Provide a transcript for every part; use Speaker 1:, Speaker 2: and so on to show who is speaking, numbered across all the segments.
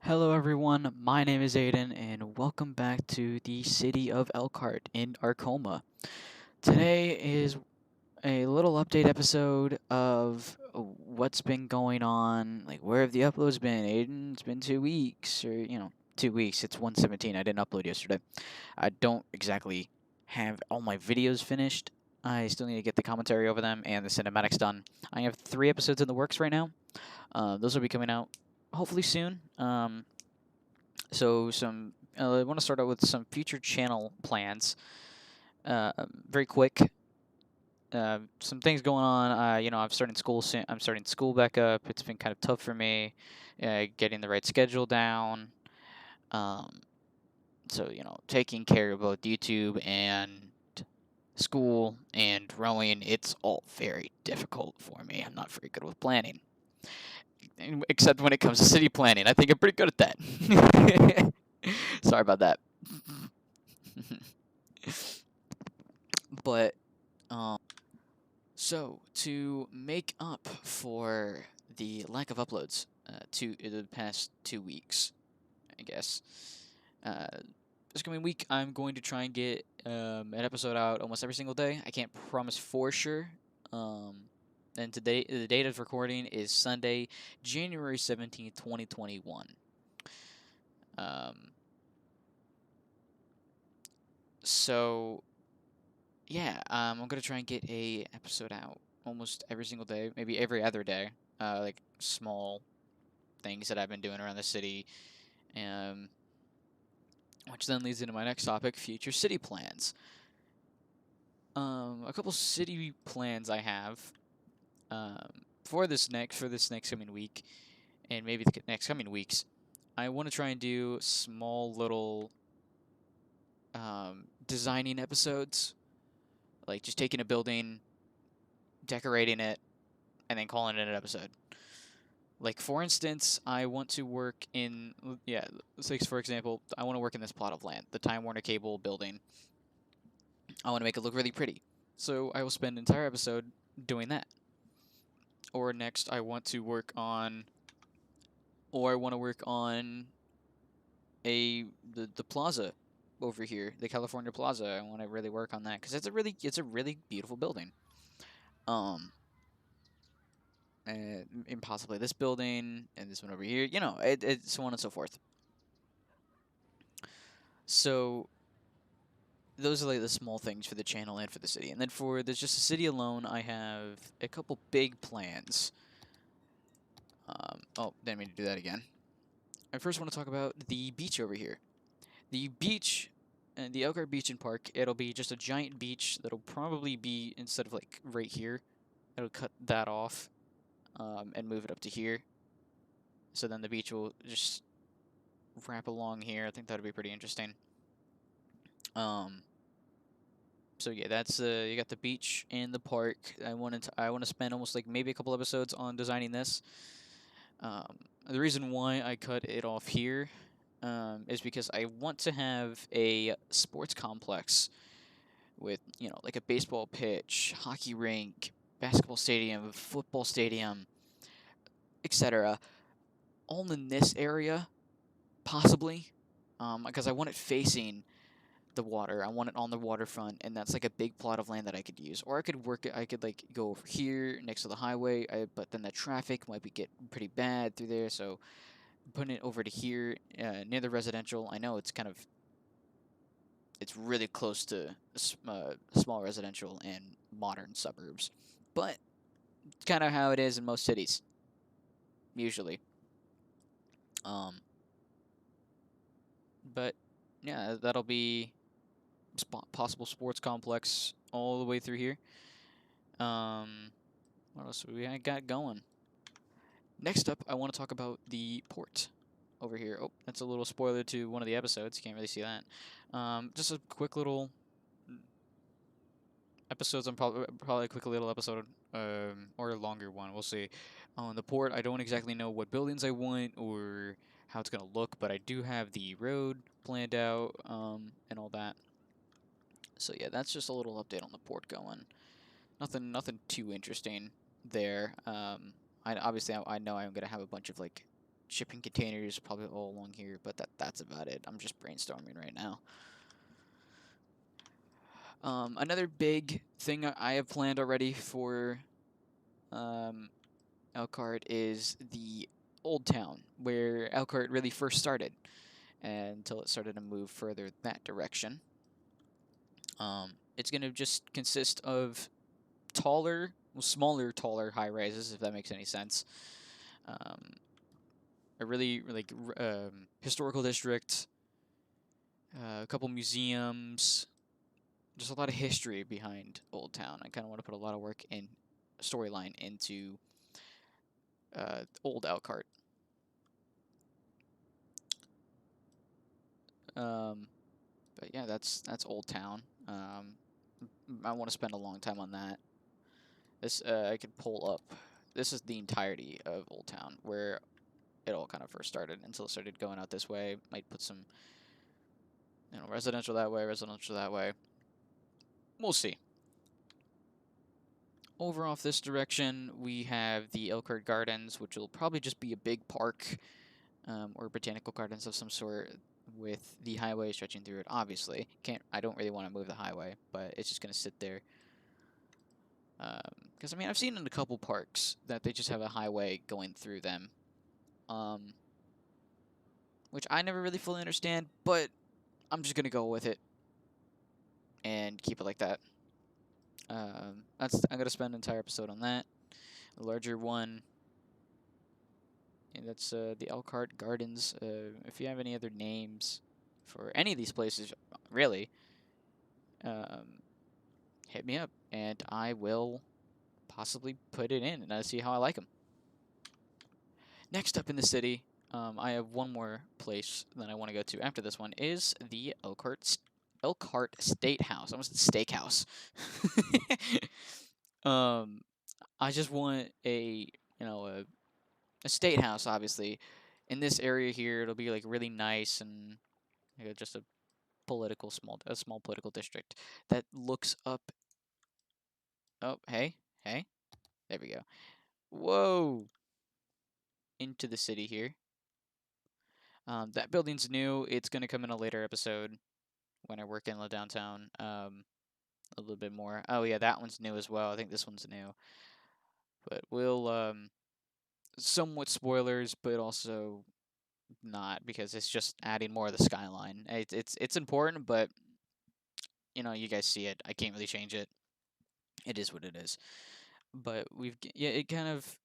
Speaker 1: Hello everyone, my name is Aiden and welcome back to the city of Elkhart in Arkoma. Today is a little update episode of what's been going on, like where have the uploads been, Aiden? It's been 2 weeks, or 2 weeks, it's 117, I didn't upload yesterday. I don't exactly have all my videos finished. I still need to get the commentary over them and the cinematics done. I have 3 episodes in the works right now. Those will be coming out hopefully soon. I want to start out with some future channel plans. Very quick. Some things going on. I'm starting school soon. I'm starting school back up. It's been kind of tough for me, getting the right schedule down. Um, taking care of both YouTube and school and rowing, it's all very difficult for me. I'm not very good with planning, except when it comes to city planning. I think I'm pretty good at that. Sorry about that. But so to make up for the lack of uploads to the past 2 weeks, I guess this coming week I'm going to try and get an episode out almost every single day. I can't promise for sure. And today the date of recording is Sunday, January 17th, 2021. So yeah, I'm gonna try and get a episode out almost every single day, maybe every other day. Like small things that I've been doing around the city, um, which then leads into my next topic: future city plans. A couple city plans I have for this next coming week, and maybe the next coming weeks. I want to try and do small little designing episodes, like just taking a building, decorating it, and then calling it an episode. Like, for instance, I want to work in, yeah, like, for example, I want to work in this plot of land, the Time Warner Cable building. I want to make it look really pretty. So I will spend an entire episode doing that. Or next, I want to work on the plaza over here, the California Plaza. I want to really work on that because it's a really beautiful building. And possibly this building and this one over here. It's so on and so forth. So those are like the small things for the channel and for the city. And then for just the city alone, I have a couple big plans. Didn't mean to do that again. I first want to talk about the beach over here. The beach, and the Elkhart Beach and Park, it'll be just a giant beach that'll probably be, instead of like right here, it'll cut that off and move it up to here. So then the beach will just wrap along here. I think that'd be pretty interesting. So yeah, that's you got the beach and the park. I want to spend almost like maybe a couple episodes on designing this. The reason why I cut it off here is because I want to have a sports complex with like a baseball pitch, hockey rink, basketball stadium, football stadium, etc. All in this area, possibly, because I want it facing the water. I want it on the waterfront, and that's like a big plot of land that I could use. Or I could work it. I could like go over here next to the highway. But then the traffic might get pretty bad through there. So putting it over to here near the residential. I know it's really close to small residential and modern suburbs, but kind of how it is in most cities usually. But yeah, that'll be possible sports complex all the way through here. What else do we got going? Next up, I want to talk about the port over here. Oh, that's a little spoiler to one of the episodes. You can't really see that. Just a quick little episodes. I'm probably a quick little episode, or a longer one. We'll see. On the port, I don't exactly know what buildings I want or how it's gonna look, but I do have the road planned out, and all that. So yeah, that's just a little update on the port going. Nothing too interesting there. I know I'm gonna have a bunch of like shipping containers probably all along here, but that's about it. I'm just brainstorming right now. Another big thing I have planned already for Elkhart is the old town where Elkhart really first started, until it started to move further that direction. It's going to just consist of smaller, taller high rises, if that makes any sense. A really like historical district, a couple museums, just a lot of history behind Old Town. I kind of want to put a lot of work in storyline into Old Elkhart. But yeah, that's Old Town. I want to spend a long time on that. This I could pull up. This is the entirety of Old Town, where it all kind of first started until it started going out this way. Might put some, residential that way, residential that way. We'll see. Over off this direction, we have the Elkhart Gardens, which will probably just be a big park, or botanical gardens of some sort, with the highway stretching through it. Obviously, I don't really want to move the highway, but it's just gonna sit there. Because I mean, I've seen in a couple parks that they just have a highway going through them, which I never really fully understand. But I'm just gonna go with it and keep it like that. I'm gonna spend an entire episode on that. A larger one. And that's the Elkhart Gardens. If you have any other names for any of these places, really, hit me up, and I will possibly put it in, and see how I like them. Next up in the city, I have one more place that I want to go to after this one, is the Elkhart State House. I almost said steakhouse. I just want a state house, obviously. In this area here, it'll be like really nice and just a small political district that looks up. Oh, hey, there we go. Whoa, into the city here. That building's new. It's gonna come in a later episode when I work in the downtown. A little bit more. Oh yeah, that one's new as well. I think this one's new. But we'll somewhat spoilers, but also not, because it's just adding more of the skyline. It's important, but you guys see it. I can't really change it. It is what it is. But it kind of.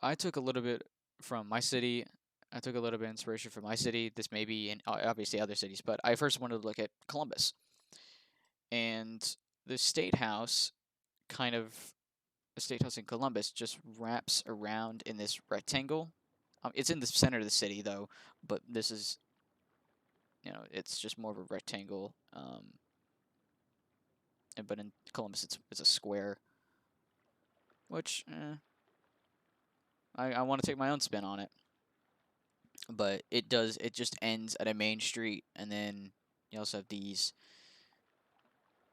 Speaker 1: I took a little bit from my city. I took a little bit of inspiration from my city. This may be in obviously other cities, but I first wanted to look at Columbus. And the state house, kind of, the state house in Columbus just wraps around in this rectangle. It's in the center of the city, though, but this is, it's just more of a rectangle. But in Columbus, it's a square, which I want to take my own spin on it. But it just ends at a main street, and then you also have these.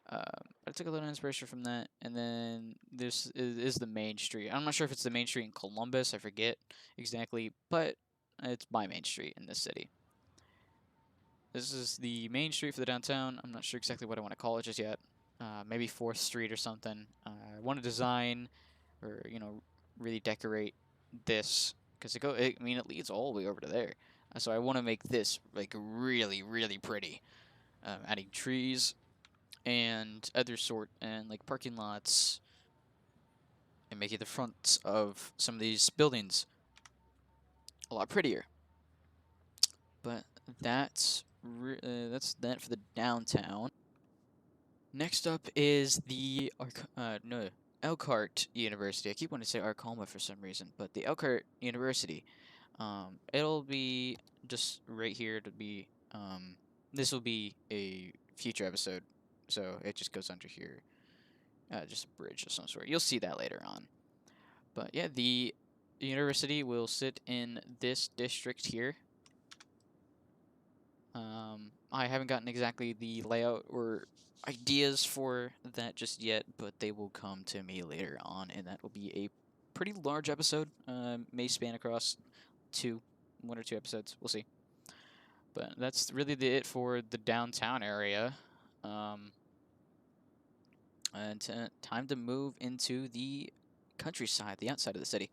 Speaker 1: I took a little inspiration from that, and then this is the main street. I'm not sure if it's the main street in Columbus. I forget exactly, but it's my main street in this city. This is the main street for the downtown. I'm not sure exactly what I want to call it just yet. Maybe 4th Street or something. I want to design, or really decorate this, because it leads all the way over to there. So I want to make this like really, really pretty. Adding trees and other sort, and like parking lots, and making the fronts of some of these buildings a lot prettier. But that's that for the downtown. Next up is the Elkhart University. I keep wanting to say Arkoma for some reason, but the Elkhart University. It'll be just right here. It'll be this will be a future episode, so it just goes under here. Just a bridge of some sort. You'll see that later on. But yeah, the university will sit in this district here. I haven't gotten exactly the layout or ideas for that just yet, but they will come to me later on, and that will be a pretty large episode. May span across one or two episodes. We'll see. But that's really it for the downtown area. And time to move into the countryside, the outside of the city.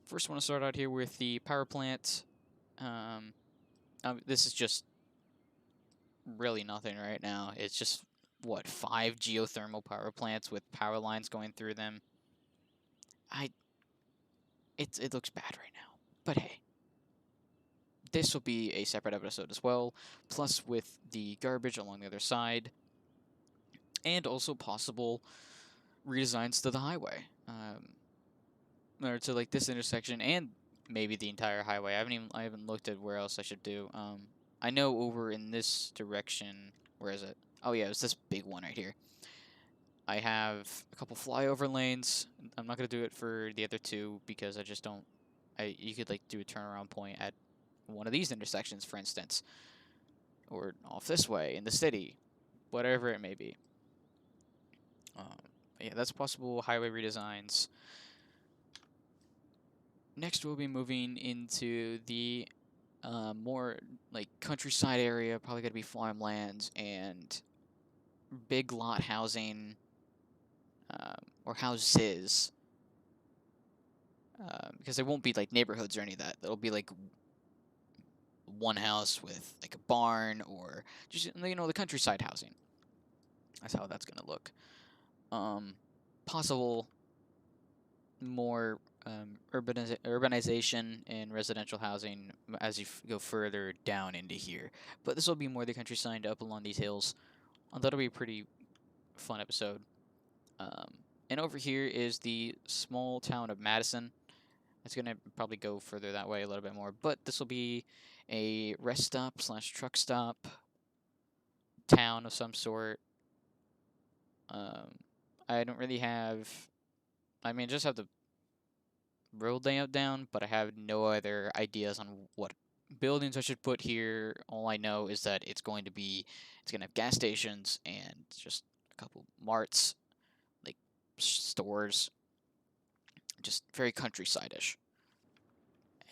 Speaker 1: First, I want to start out here with the power plant. This is just really nothing right now. It's just, what, 5 geothermal power plants with power lines going through them. It looks bad right now. But hey, this will be a separate episode as well, plus with the garbage along the other side, and also possible redesigns to the highway, or to like this intersection and maybe the entire highway. I haven't looked at where else I should do. I know over in this direction, where is it? Oh yeah, it's this big one right here. I have a couple flyover lanes. I'm not gonna do it for the other two because I just don't. You could like do a turnaround point at one of these intersections, for instance, or off this way in the city, whatever it may be. Yeah, that's possible highway redesigns. Next, we'll be moving into the more like countryside area. Probably gonna be farmlands and big lot housing, or houses. Because there won't be like neighborhoods or any of that. It'll be like one house with like a barn or just the countryside housing. That's how that's gonna look. Possible more urbanization and residential housing as you go further down into here. But this will be more the countryside up along these hills. That'll be a pretty fun episode. And over here is the small town of Madison. It's going to probably go further that way a little bit more. But this will be a rest stop / truck stop town of some sort. I don't really have... I mean, just have the road layout down, but I have no other ideas on what buildings I should put here. All I know is that it's going to have gas stations and just a couple marts, like stores, just very countryside-ish.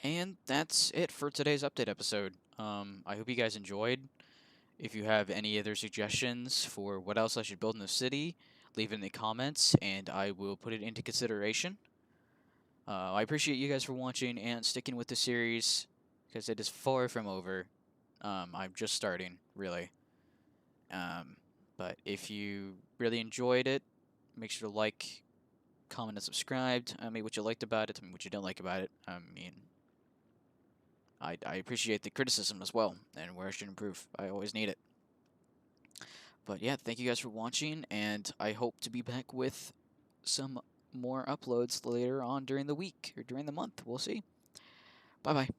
Speaker 1: And that's it for today's update episode. I hope you guys enjoyed. If you have any other suggestions for what else I should build in the city, leave it in the comments, and I will put it into consideration. I appreciate you guys for watching and sticking with the series, because it is far from over. I'm just starting, really. But if you really enjoyed it, make sure to like, comment, and subscribe. Tell me what you liked about it, tell me what you don't like about it. I mean, I appreciate the criticism as well, and where I should improve. I always need it. But yeah, thank you guys for watching, and I hope to be back with some more uploads later on during the week or during the month. We'll see. Bye-bye.